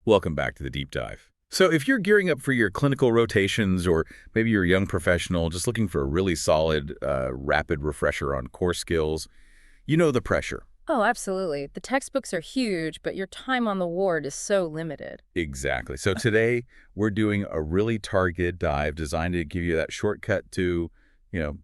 Welcome back to the deep dive. So if you're gearing up for your clinical rotations or maybe you're a young professional just looking for a really solid, rapid refresher on core skills, you know the pressure. Oh, absolutely. The textbooks are huge, but your time on the ward is so limited. Exactly. So today we're doing a really targeted dive designed to give you that shortcut to, you know,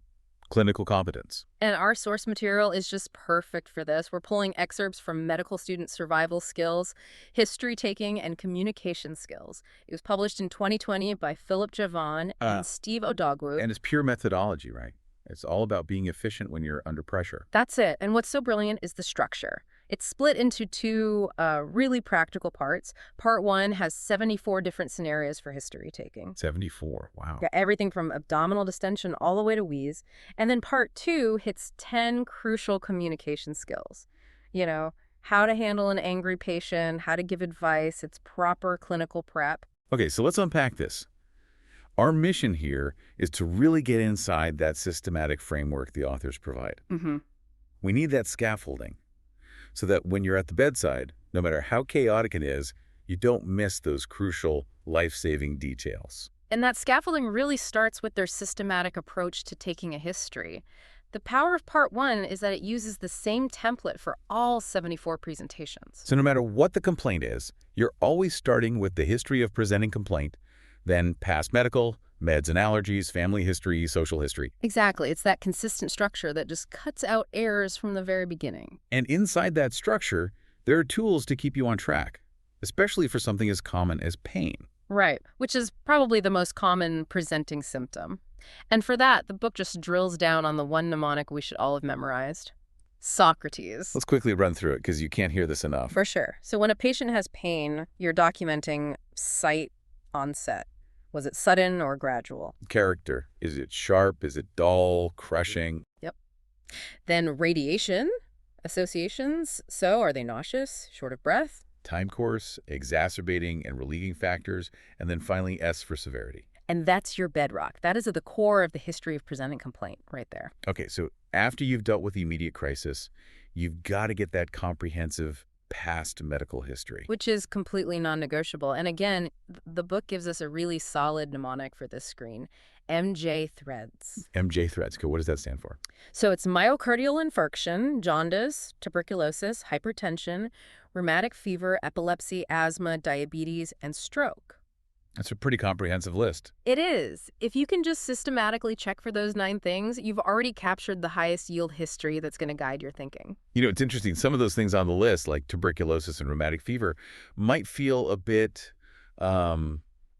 clinical competence. And our source material is just perfect for this. We're pulling excerpts from medical student survival skills, history taking, and communication skills. It was published in 2020 by Philip Javan and Steve Odogwu. And it's pure methodology, right? It's all about being efficient when you're under pressure. That's it. And what's so brilliant is the structure. It's split into two really practical parts. Part one has 74 different scenarios for history taking. 74. Wow. Got everything from abdominal distension all the way to wheeze. And then part two hits 10 crucial communication skills. You know, how to handle an angry patient, how to give advice, it's proper clinical prep. Okay, so let's unpack this. Our mission here is to really get inside that systematic framework the authors provide. We need that scaffolding so that when you're at the bedside, no matter how chaotic it is, you don't miss those crucial life-saving details. And that scaffolding really starts with their systematic approach to taking a history. The power of part one is that it uses the same template for all 74 presentations. So no matter what the complaint is, you're always starting with the history of presenting complaint, then past medical, meds and allergies, family history, social history. Exactly. It's that consistent structure that just cuts out errors from the very beginning. And inside that structure, there are tools to keep you on track, especially for something as common as pain. Right, which is probably the most common presenting symptom. And for that, the book just drills down on the one mnemonic we should all have memorized. Socrates. Let's quickly run through it because you can't hear this enough. For sure. So when a patient has pain, you're documenting site onset. Was it sudden or gradual? Character. Is it sharp? Is it dull? Crushing? Yep. Then radiation, associations. So are they nauseous, short of breath? Time course, exacerbating and relieving factors, and then finally S for severity. And that's your bedrock. That is at the core of the history of presenting complaint right there. Okay, so after you've dealt with the immediate crisis, you've got to get that comprehensive past medical history. Which is completely non-negotiable. And again, the book gives us a really solid mnemonic for this screen. MJ threads. MJ threads. What does that stand for? So it's myocardial infarction, jaundice, tuberculosis, hypertension, rheumatic fever, epilepsy, asthma, diabetes, and stroke. That's a pretty comprehensive list. It is. If you can just systematically check for those 9 things, you've already captured the highest yield history that's going to guide your thinking. You know, it's interesting. Some of those things on the list, like tuberculosis and rheumatic fever, might feel a bit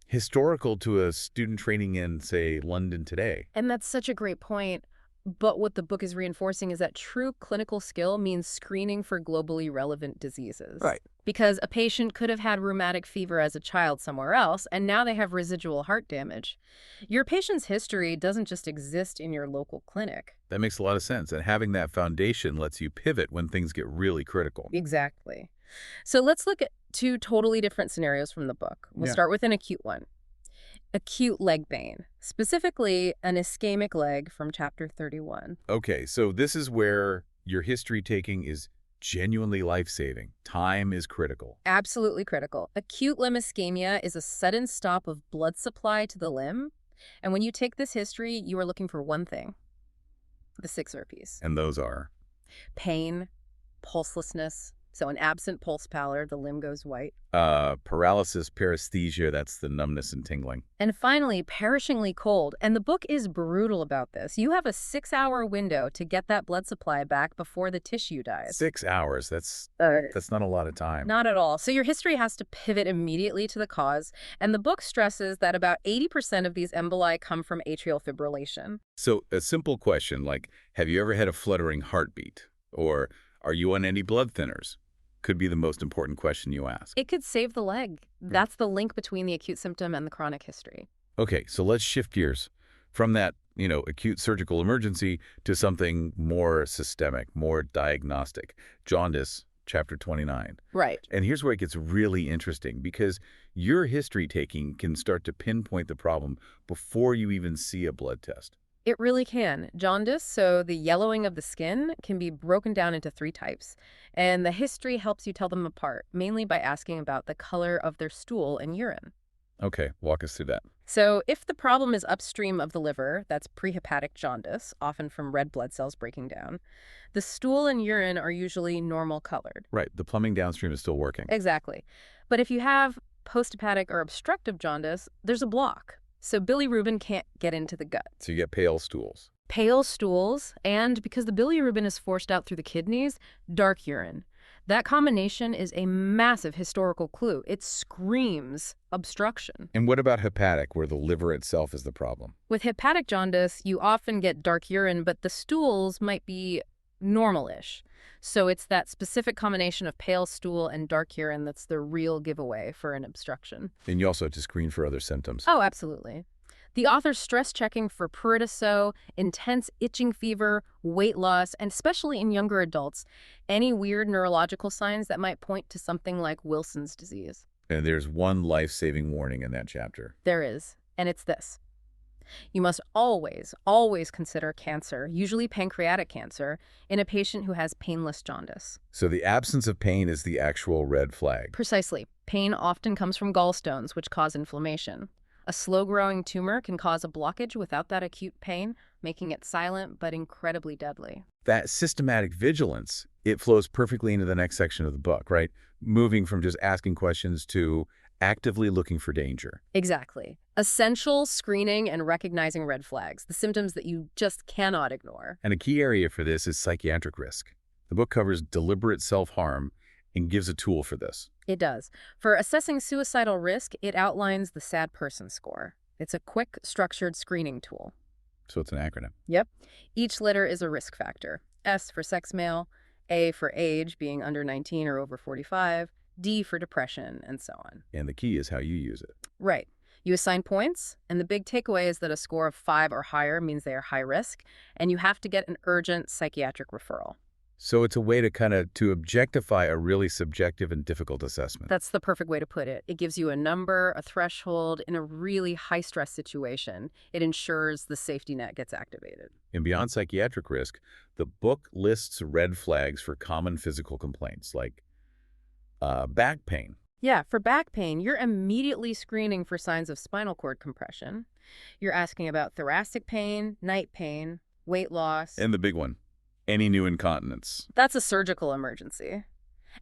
historical to a student training in, say, London today. And that's such a great point. But what the book is reinforcing is that true clinical skill means screening for globally relevant diseases. Right. Because a patient could have had rheumatic fever as a child somewhere else, and now they have residual heart damage. Your patient's history doesn't just exist in your local clinic. That makes a lot of sense. And having that foundation lets you pivot when things get really critical. Exactly. So let's look at 2 totally different scenarios from the book. We'll start with an acute one. Acute leg pain, specifically an ischemic leg from chapter 31. Okay, so this is where your history taking is genuinely life-saving. Time is critical. Absolutely critical. Acute limb ischemia is a sudden stop of blood supply to the limb. And when you take this history, you are looking for one thing, the 6 piece. And those are? Pain, pulselessness. So an absent pulse pallor, the limb goes white. Paralysis, paresthesia, that's the numbness and tingling. And finally, perishingly cold. And the book is brutal about this. You have a 6-hour window to get that blood supply back before the tissue dies. 6 hours, that's not a lot of time. Not at all. So your history has to pivot immediately to the cause. And the book stresses that about 80% of these emboli come from atrial fibrillation. So a simple question like, have you ever had a fluttering heartbeat? Or are you on any blood thinners? Could be the most important question you ask. It could save the leg. That's the link between the acute symptom and the chronic history. Okay, so let's shift gears from that, acute surgical emergency to something more systemic, more diagnostic. Jaundice, chapter 29. Right. And here's where it gets really interesting because your history taking can start to pinpoint the problem before you even see a blood test. It really can. Jaundice, so the yellowing of the skin, can be broken down into 3 types, and the history helps you tell them apart, mainly by asking about the color of their stool and urine. Okay, walk us through that. So, if the problem is upstream of the liver, that's prehepatic jaundice, often from red blood cells breaking down, the stool and urine are usually normal colored. Right, the plumbing downstream is still working. Exactly. But if you have posthepatic or obstructive jaundice, there's a block. So bilirubin can't get into the gut. So you get pale stools. Pale stools, and because the bilirubin is forced out through the kidneys, dark urine. That combination is a massive historical clue. It screams obstruction. And what about hepatic, where the liver itself is the problem? With hepatic jaundice, you often get dark urine, but the stools might be normal-ish. So it's that specific combination of pale stool and dark urine that's the real giveaway for an obstruction. And you also have to screen for other symptoms. Oh, absolutely. The author's stress-checking for pruritus, intense itching fever, weight loss, and especially in younger adults, any weird neurological signs that might point to something like Wilson's disease. And there's one life-saving warning in that chapter. There is, and it's this. You must always, always consider cancer, usually pancreatic cancer, in a patient who has painless jaundice. So the absence of pain is the actual red flag. Precisely. Pain often comes from gallstones, which cause inflammation. A slow-growing tumor can cause a blockage without that acute pain, making it silent but incredibly deadly. That systematic vigilance, it flows perfectly into the next section of the book, right? Moving from just asking questions to actively looking for danger. Exactly. Essential screening and recognizing red flags, the symptoms that you just cannot ignore. And a key area for this is psychiatric risk. The book covers deliberate self-harm and gives a tool for this. It does. For assessing suicidal risk, it outlines the SAD person score. It's a quick, structured screening tool. So it's an acronym. Yep. Each letter is a risk factor. S for sex male, A for age, being under 19 or over 45, D for depression, and so on. And the key is how you use it. Right. You assign points, and the big takeaway is that a score of 5 or higher means they are high risk, and you have to get an urgent psychiatric referral. So it's a way to objectify a really subjective and difficult assessment. That's the perfect way to put it. It gives you a number, a threshold in a really high-stress situation. It ensures the safety net gets activated. And beyond psychiatric risk, the book lists red flags for common physical complaints like back pain. Yeah, for back pain, you're immediately screening for signs of spinal cord compression. You're asking about thoracic pain, night pain, weight loss. And the big one, any new incontinence. That's a surgical emergency.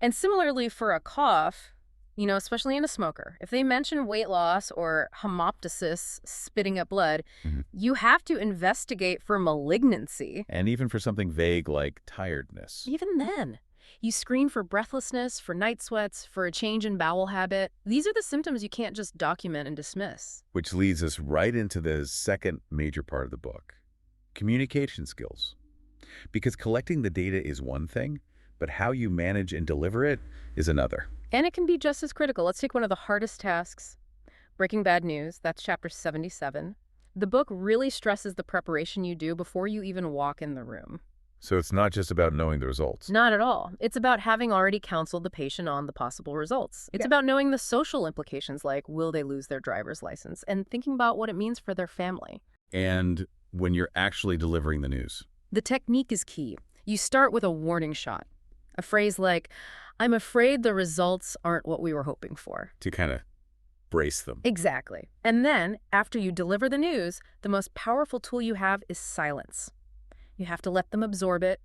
And similarly for a cough, especially in a smoker, if they mention weight loss or hemoptysis, spitting up blood, you have to investigate for malignancy. And even for something vague like tiredness. Even then, you screen for breathlessness, for night sweats, for a change in bowel habit. These are the symptoms you can't just document and dismiss. Which leads us right into the second major part of the book, communication skills. Because collecting the data is one thing, but how you manage and deliver it is another. And it can be just as critical. Let's take one of the hardest tasks, breaking bad news. That's chapter 77. The book really stresses the preparation you do before you even walk in the room. So it's not just about knowing the results. Not at all. It's about having already counseled the patient on the possible results. It's about knowing the social implications, like will they lose their driver's license, and thinking about what it means for their family. And when you're actually delivering the news. The technique is key. You start with a warning shot. A phrase like, I'm afraid the results aren't what we were hoping for. To kind of brace them. Exactly. And then, after you deliver the news, the most powerful tool you have is silence. You have to let them absorb it.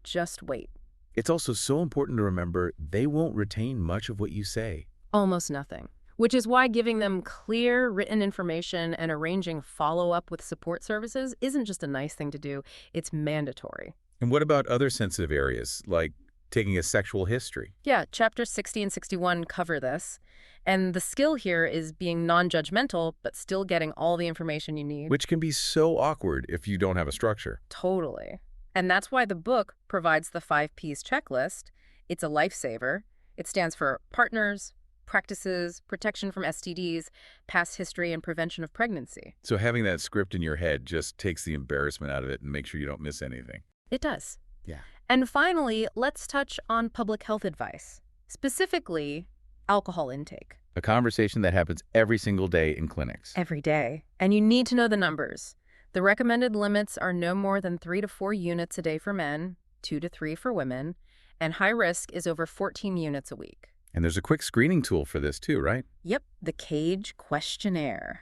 Just wait. It's also so important to remember they won't retain much of what you say. Almost nothing. Which is why giving them clear written information and arranging follow-up with support services isn't just a nice thing to do, it's mandatory. And what about other sensitive areas, like taking a sexual history? Yeah, chapters 60 and 61 cover this. And the skill here is being non-judgmental, but still getting all the information you need. Which can be so awkward if you don't have a structure. Totally. And that's why the book provides the 5 Ps checklist. It's a lifesaver. It stands for partners, practices, protection from STDs, past history, and prevention of pregnancy. So having that script in your head just takes the embarrassment out of it and makes sure you don't miss anything. It does. Yeah. And finally, let's touch on public health advice, specifically alcohol intake. A conversation that happens every single day in clinics. Every day. And you need to know the numbers. The recommended limits are no more than 3 to 4 units a day for men, 2 to 3 for women, and high risk is over 14 units a week. And there's a quick screening tool for this too, right? Yep, the CAGE questionnaire.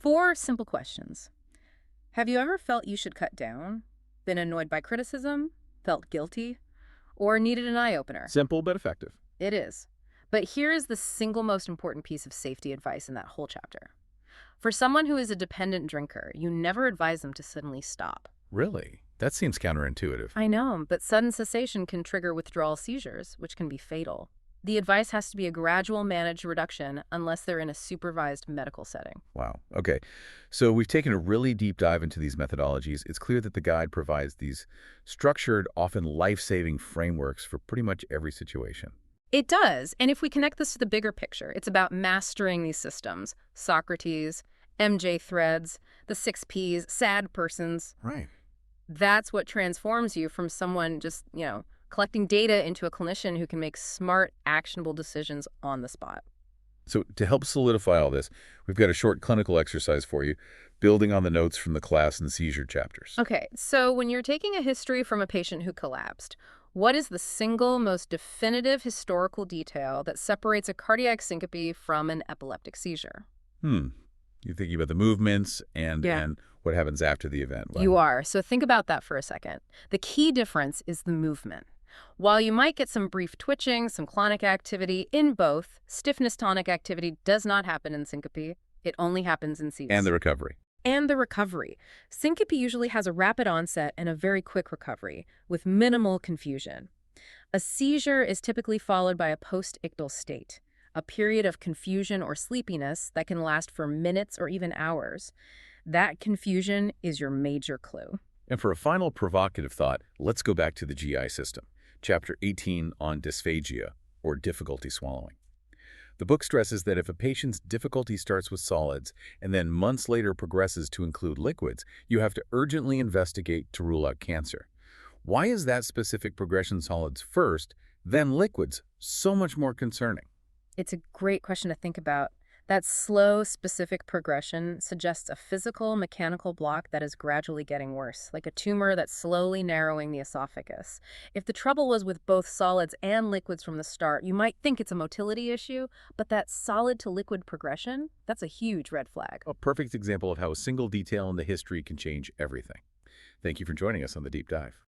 4 simple questions. Have you ever felt you should cut down? Been annoyed by criticism? Felt guilty? Or needed an eye-opener? Simple but effective. It is. But here is the single most important piece of safety advice in that whole chapter. For someone who is a dependent drinker, you never advise them to suddenly stop. Really? That seems counterintuitive. I know, but sudden cessation can trigger withdrawal seizures, which can be fatal. The advice has to be a gradual managed reduction unless they're in a supervised medical setting. Wow. Okay. So we've taken a really deep dive into these methodologies. It's clear that the guide provides these structured, often life-saving frameworks for pretty much every situation. It does, and if we connect this to the bigger picture, it's about mastering these systems. Socrates, MJ threads, the 6 Ps, SAD persons. Right. That's what transforms you from someone just, collecting data into a clinician who can make smart, actionable decisions on the spot. So to help solidify all this, we've got a short clinical exercise for you, building on the notes from the class and seizure chapters. Okay, so when you're taking a history from a patient who collapsed, what is the single most definitive historical detail that separates a cardiac syncope from an epileptic seizure? You're thinking about the movements and what happens after the event. Wow. You are. So think about that for a second. The key difference is the movement. While you might get some brief twitching, some clonic activity in both, stiffness tonic activity does not happen in syncope. It only happens in seizures. And the recovery. And the recovery. Syncope usually has a rapid onset and a very quick recovery, with minimal confusion. A seizure is typically followed by a post-ictal state, a period of confusion or sleepiness that can last for minutes or even hours. That confusion is your major clue. And for a final provocative thought, let's go back to the GI system. Chapter 18 on dysphagia, or difficulty swallowing. The book stresses that if a patient's difficulty starts with solids and then months later progresses to include liquids, you have to urgently investigate to rule out cancer. Why is that specific progression solids first, then liquids, so much more concerning? It's a great question to think about. That slow, specific progression suggests a physical, mechanical block that is gradually getting worse, like a tumor that's slowly narrowing the esophagus. If the trouble was with both solids and liquids from the start, you might think it's a motility issue, but that solid to liquid progression, that's a huge red flag. A perfect example of how a single detail in the history can change everything. Thank you for joining us on The Deep Dive.